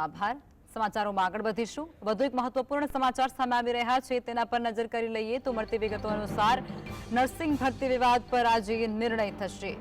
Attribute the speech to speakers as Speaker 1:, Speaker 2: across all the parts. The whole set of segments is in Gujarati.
Speaker 1: આભાર। સમાચારોમાં આગળ વધીશું। વધુ એક મહત્વપૂર્ણ સમાચાર સામે આવી રહ્યા છે તેના પર નજર કરી લઈએ તો મળતી વિગતો અનુસાર નર્સિંગ ભરતી વિવાદ પર આજે નિર્ણય થશે।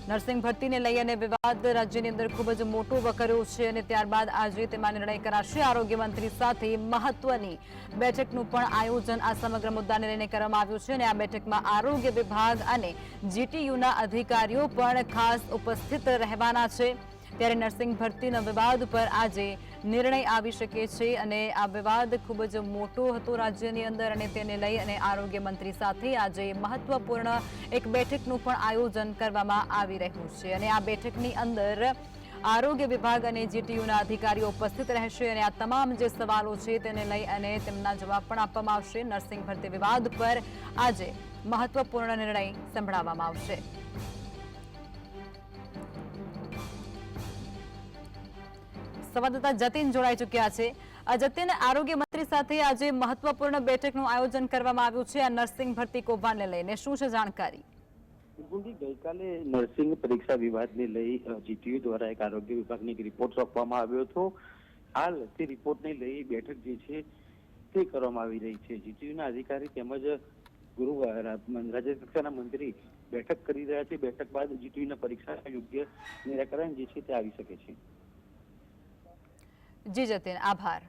Speaker 1: નર્સિંગ ભરતીને લઈ અને વિવાદ રાજ્યની અંદર ખૂબ જ મોટો વકર્યો છે અને ત્યારબાદ આજે તેમાં નિર્ણય કરાશે। આરોગ્ય મંત્રી સાથે મહત્વની બેઠકનું પણ આયોજન આ સમગ્ર મુદ્દાને લઈને કરવામાં આવ્યું છે અને આ બેઠકમાં આરોગ્ય વિભાગ અને જીટીયુના અધિકારીઓ પણ ખાસ ઉપસ્થિત રહેવાના છે। ત્યારે નર્સિંગ ભરતીના વિવાદ પર આજે નિર્ણય આવી શકે છે અને આ વિવાદ ખૂબ જ મોટો હતો રાજ્યની અંદર અને તેને લઈ અને આરોગ્ય મંત્રી સાથે આજે મહત્વપૂર્ણ એક બેઠકનું પણ આયોજન કરવામાં આવી રહ્યું છે અને આ બેઠકની અંદર આરોગ્ય વિભાગ અને જીટીયુના અધિકારીઓ ઉપસ્થિત રહેશે અને આ તમામ જે સવાલો છે તેને લઈ અને તેમના જવાબ પણ આપવામાં આવશે। નર્સિંગ ભરતી વિવાદ પર આજે મહત્વપૂર્ણ નિર્ણય સંભળાવવામાં આવશે। સંવાદદાતા જતીન જોડાઈ ચૂક્યા છે। જતીન, આરોગ્ય મંત્રી સાથે આજે મહત્વપૂર્ણ બેઠકનું આયોજન કરવામાં આવ્યું છે આ નર્સિંગ ભરતી કૌભાંડને લઈને, શું છે જાણકારી?
Speaker 2: ગઈકાલે નર્સિંગ પરીક્ષા વિવાદને લઈ જીટીયુ દ્વારા એક આરોગ્ય વિભાગને એક રિપોર્ટ સોંપવામાં આવ્યો હતો। હાલ તે રિપોર્ટને લઈ બેઠક જે છે તે કરવામાં આવી રહી છે। જીટીયુના અધિકારી તેમજ રાજ્ય કક્ષાના મંત્રી બેઠક કરી રહ્યા છે। બેઠક બાદ જીટીયુના પરીક્ષાના યોગ્ય નિરાકરણ જે છે તે આવી શકે છે।
Speaker 1: જી જતીન, આભાર।